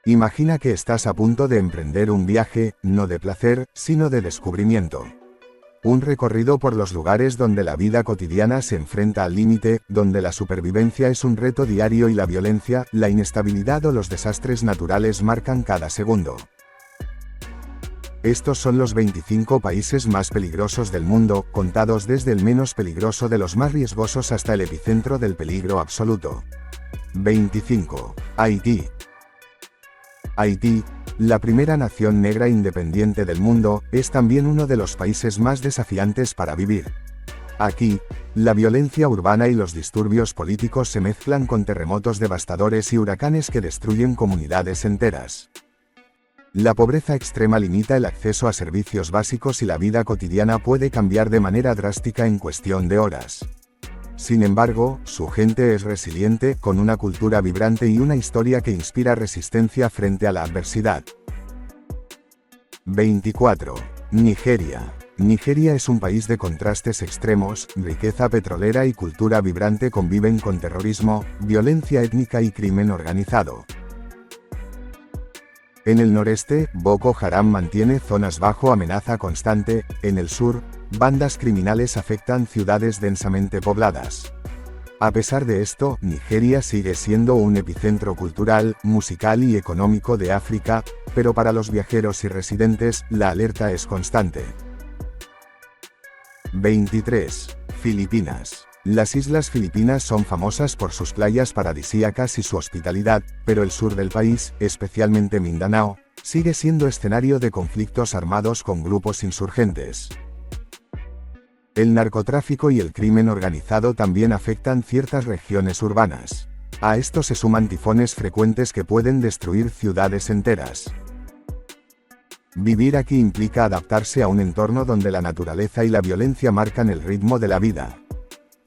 Imagina que estás a punto de emprender un viaje, no de placer, sino de descubrimiento. Un recorrido por los lugares donde la vida cotidiana se enfrenta al límite, donde la supervivencia es un reto diario y la violencia, la inestabilidad o los desastres naturales marcan cada segundo. Estos son los 25 países más peligrosos del mundo, contados desde el menos peligroso de los más riesgosos hasta el epicentro del peligro absoluto. 25. Haití. Haití, la primera nación negra independiente del mundo, es también uno de los países más desafiantes para vivir. Aquí, la violencia urbana y los disturbios políticos se mezclan con terremotos devastadores y huracanes que destruyen comunidades enteras. La pobreza extrema limita el acceso a servicios básicos y la vida cotidiana puede cambiar de manera drástica en cuestión de horas. Sin embargo, su gente es resiliente, con una cultura vibrante y una historia que inspira resistencia frente a la adversidad. 24. Nigeria. Nigeria es un país de contrastes extremos, riqueza petrolera y cultura vibrante conviven con terrorismo, violencia étnica y crimen organizado. En el noreste, Boko Haram mantiene zonas bajo amenaza constante, en el sur, bandas criminales afectan ciudades densamente pobladas. A pesar de esto, Nigeria sigue siendo un epicentro cultural, musical y económico de África, pero para los viajeros y residentes, la alerta es constante. 23. Filipinas. Las islas Filipinas son famosas por sus playas paradisíacas y su hospitalidad, pero el sur del país, especialmente Mindanao, sigue siendo escenario de conflictos armados con grupos insurgentes. El narcotráfico y el crimen organizado también afectan ciertas regiones urbanas. A esto se suman tifones frecuentes que pueden destruir ciudades enteras. Vivir aquí implica adaptarse a un entorno donde la naturaleza y la violencia marcan el ritmo de la vida.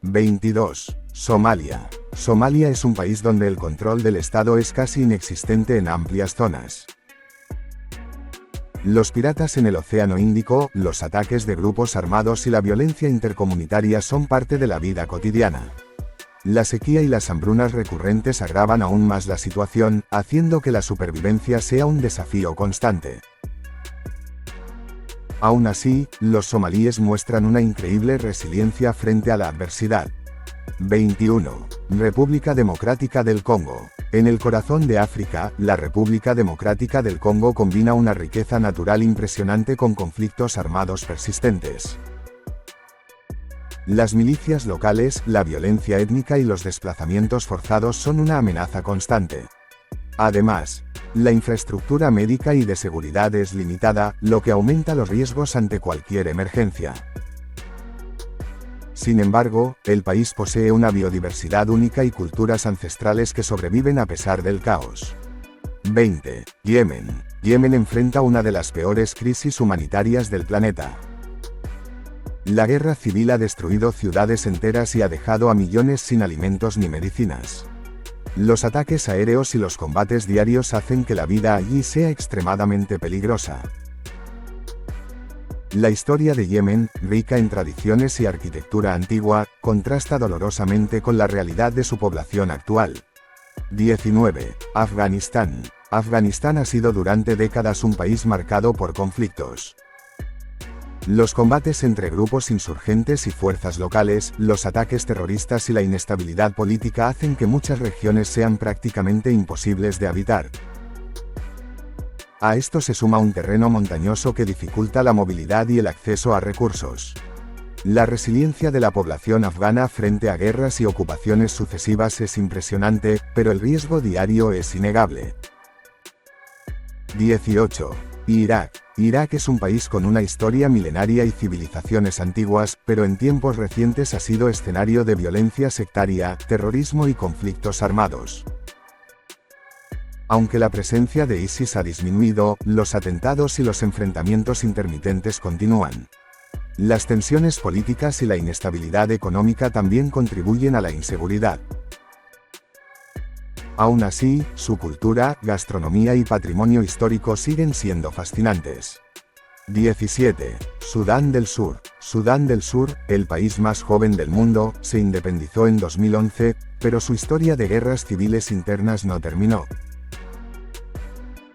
22. Somalia. Somalia es un país donde el control del Estado es casi inexistente en amplias zonas. Los piratas en el Océano Índico, los ataques de grupos armados y la violencia intercomunitaria son parte de la vida cotidiana. La sequía y las hambrunas recurrentes agravan aún más la situación, haciendo que la supervivencia sea un desafío constante. Aún así, los somalíes muestran una increíble resiliencia frente a la adversidad. 21. República Democrática del Congo. En el corazón de África, la República Democrática del Congo combina una riqueza natural impresionante con conflictos armados persistentes. Las milicias locales, la violencia étnica y los desplazamientos forzados son una amenaza constante. Además, la infraestructura médica y de seguridad es limitada, lo que aumenta los riesgos ante cualquier emergencia. Sin embargo, el país posee una biodiversidad única y culturas ancestrales que sobreviven a pesar del caos. 20. Yemen. Yemen enfrenta una de las peores crisis humanitarias del planeta. La guerra civil ha destruido ciudades enteras y ha dejado a millones sin alimentos ni medicinas. Los ataques aéreos y los combates diarios hacen que la vida allí sea extremadamente peligrosa. La historia de Yemen, rica en tradiciones y arquitectura antigua, contrasta dolorosamente con la realidad de su población actual. 19. Afganistán. Afganistán ha sido durante décadas un país marcado por conflictos. Los combates entre grupos insurgentes y fuerzas locales, los ataques terroristas y la inestabilidad política hacen que muchas regiones sean prácticamente imposibles de habitar. A esto se suma un terreno montañoso que dificulta la movilidad y el acceso a recursos. La resiliencia de la población afgana frente a guerras y ocupaciones sucesivas es impresionante, pero el riesgo diario es innegable. 18. Irak. Irak es un país con una historia milenaria y civilizaciones antiguas, pero en tiempos recientes ha sido escenario de violencia sectaria, terrorismo y conflictos armados. Aunque la presencia de ISIS ha disminuido, los atentados y los enfrentamientos intermitentes continúan. Las tensiones políticas y la inestabilidad económica también contribuyen a la inseguridad. Aún así, su cultura, gastronomía y patrimonio histórico siguen siendo fascinantes. 17. Sudán del Sur. Sudán del Sur, el país más joven del mundo, se independizó en 2011, pero su historia de guerras civiles internas no terminó.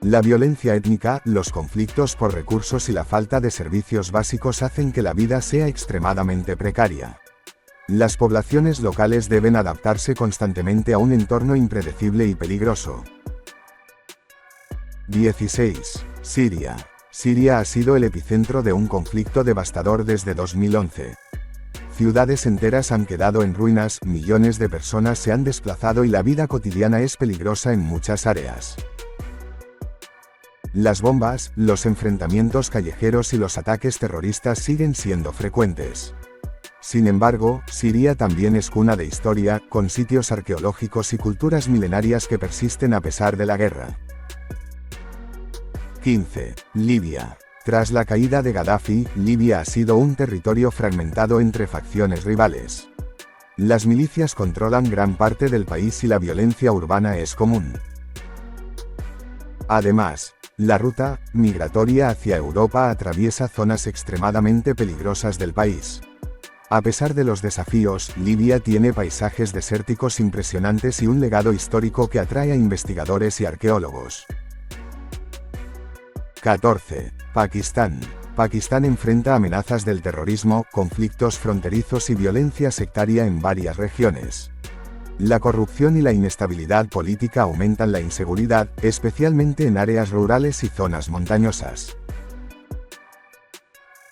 La violencia étnica, los conflictos por recursos y la falta de servicios básicos hacen que la vida sea extremadamente precaria. Las poblaciones locales deben adaptarse constantemente a un entorno impredecible y peligroso. 16. Siria. Siria ha sido el epicentro de un conflicto devastador desde 2011. Ciudades enteras han quedado en ruinas, millones de personas se han desplazado y la vida cotidiana es peligrosa en muchas áreas. Las bombas, los enfrentamientos callejeros y los ataques terroristas siguen siendo frecuentes. Sin embargo, Siria también es cuna de historia, con sitios arqueológicos y culturas milenarias que persisten a pesar de la guerra. 15. Libia. Tras la caída de Gaddafi, Libia ha sido un territorio fragmentado entre facciones rivales. Las milicias controlan gran parte del país y la violencia urbana es común. Además, la ruta migratoria hacia Europa atraviesa zonas extremadamente peligrosas del país. A pesar de los desafíos, Libia tiene paisajes desérticos impresionantes y un legado histórico que atrae a investigadores y arqueólogos. 14. Pakistán. Pakistán enfrenta amenazas del terrorismo, conflictos fronterizos y violencia sectaria en varias regiones. La corrupción y la inestabilidad política aumentan la inseguridad, especialmente en áreas rurales y zonas montañosas.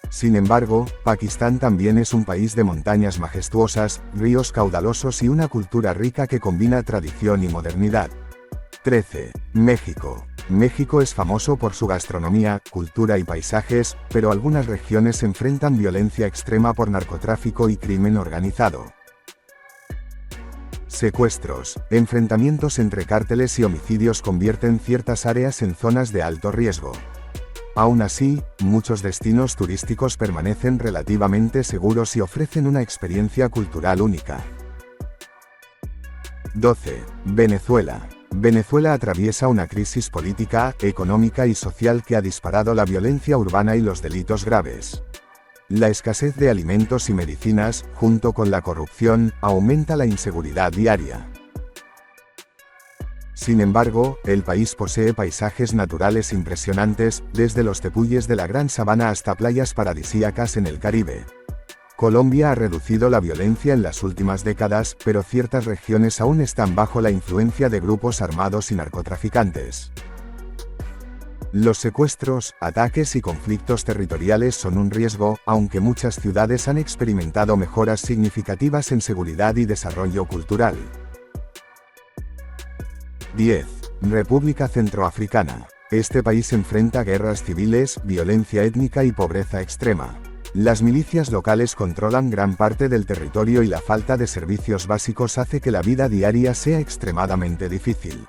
Sin embargo, Pakistán también es un país de montañas majestuosas, ríos caudalosos y una cultura rica que combina tradición y modernidad. 13. México. México es famoso por su gastronomía, cultura y paisajes, pero algunas regiones enfrentan violencia extrema por narcotráfico y crimen organizado. Secuestros, enfrentamientos entre cárteles y homicidios convierten ciertas áreas en zonas de alto riesgo. Aún así, muchos destinos turísticos permanecen relativamente seguros y ofrecen una experiencia cultural única. 12. Venezuela. Venezuela atraviesa una crisis política, económica y social que ha disparado la violencia urbana y los delitos graves. La escasez de alimentos y medicinas, junto con la corrupción, aumenta la inseguridad diaria. Sin embargo, el país posee paisajes naturales impresionantes, desde los tepuyes de la Gran Sabana hasta playas paradisíacas en el Caribe. Colombia ha reducido la violencia en las últimas décadas, pero ciertas regiones aún están bajo la influencia de grupos armados y narcotraficantes. Los secuestros, ataques y conflictos territoriales son un riesgo, aunque muchas ciudades han experimentado mejoras significativas en seguridad y desarrollo cultural. 10. República Centroafricana. Este país enfrenta guerras civiles, violencia étnica y pobreza extrema. Las milicias locales controlan gran parte del territorio y la falta de servicios básicos hace que la vida diaria sea extremadamente difícil.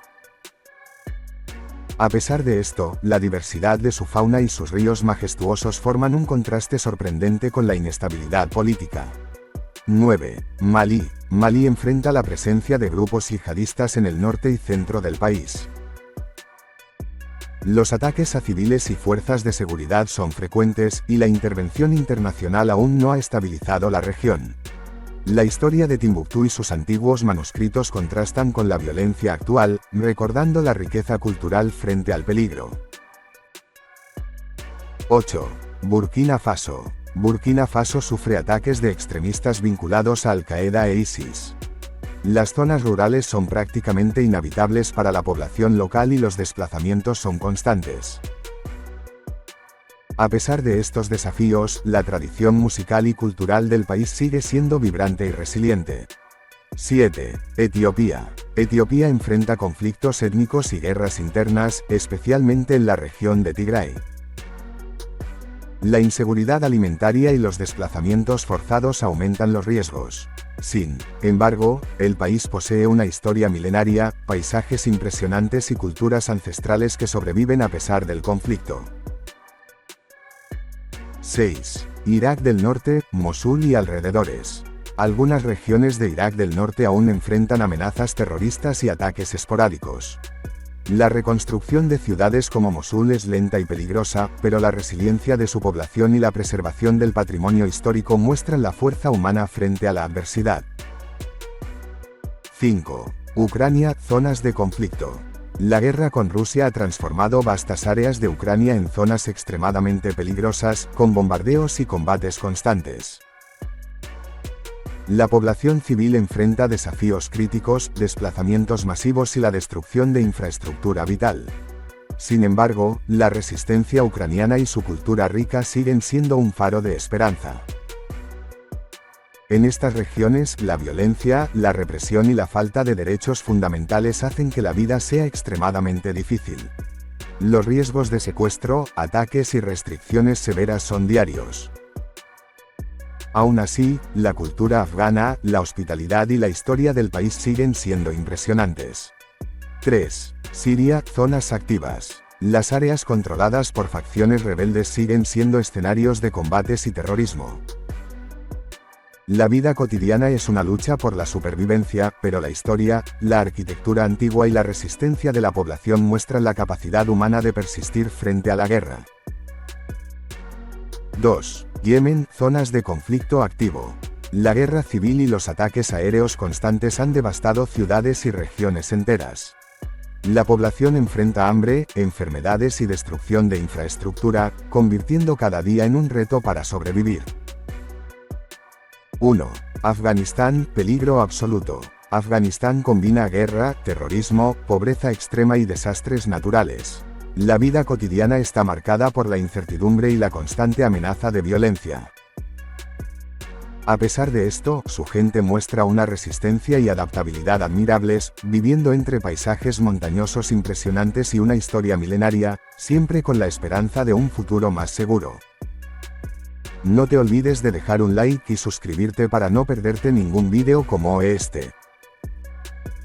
A pesar de esto, la diversidad de su fauna y sus ríos majestuosos forman un contraste sorprendente con la inestabilidad política. 9. Malí. Malí enfrenta la presencia de grupos yihadistas en el norte y centro del país. Los ataques a civiles y fuerzas de seguridad son frecuentes, y la intervención internacional aún no ha estabilizado la región. La historia de Timbuktu y sus antiguos manuscritos contrastan con la violencia actual, recordando la riqueza cultural frente al peligro. 8. Burkina Faso. Burkina Faso sufre ataques de extremistas vinculados a Al-Qaeda e ISIS. Las zonas rurales son prácticamente inhabitables para la población local y los desplazamientos son constantes. A pesar de estos desafíos, la tradición musical y cultural del país sigue siendo vibrante y resiliente. 7. Etiopía. Etiopía enfrenta conflictos étnicos y guerras internas, especialmente en la región de Tigray. La inseguridad alimentaria y los desplazamientos forzados aumentan los riesgos. Sin embargo, el país posee una historia milenaria, paisajes impresionantes y culturas ancestrales que sobreviven a pesar del conflicto. 6. Irak del Norte, Mosul y alrededores. Algunas regiones de Irak del Norte aún enfrentan amenazas terroristas y ataques esporádicos. La reconstrucción de ciudades como Mosul es lenta y peligrosa, pero la resiliencia de su población y la preservación del patrimonio histórico muestran la fuerza humana frente a la adversidad. 5. Ucrania, zonas de conflicto. La guerra con Rusia ha transformado vastas áreas de Ucrania en zonas extremadamente peligrosas, con bombardeos y combates constantes. La población civil enfrenta desafíos críticos, desplazamientos masivos y la destrucción de infraestructura vital. Sin embargo, la resistencia ucraniana y su cultura rica siguen siendo un faro de esperanza. En estas regiones, la violencia, la represión y la falta de derechos fundamentales hacen que la vida sea extremadamente difícil. Los riesgos de secuestro, ataques y restricciones severas son diarios. Aún así, la cultura afgana, la hospitalidad y la historia del país siguen siendo impresionantes. 3. Siria, zonas activas. Las áreas controladas por facciones rebeldes siguen siendo escenarios de combates y terrorismo. La vida cotidiana es una lucha por la supervivencia, pero la historia, la arquitectura antigua y la resistencia de la población muestran la capacidad humana de persistir frente a la guerra. 2. Yemen, zonas de conflicto activo. La guerra civil y los ataques aéreos constantes han devastado ciudades y regiones enteras. La población enfrenta hambre, enfermedades y destrucción de infraestructura, convirtiendo cada día en un reto para sobrevivir. 1. Afganistán, peligro absoluto. Afganistán combina guerra, terrorismo, pobreza extrema y desastres naturales. La vida cotidiana está marcada por la incertidumbre y la constante amenaza de violencia. A pesar de esto, su gente muestra una resistencia y adaptabilidad admirables, viviendo entre paisajes montañosos impresionantes y una historia milenaria, siempre con la esperanza de un futuro más seguro. No te olvides de dejar un like y suscribirte para no perderte ningún vídeo como este.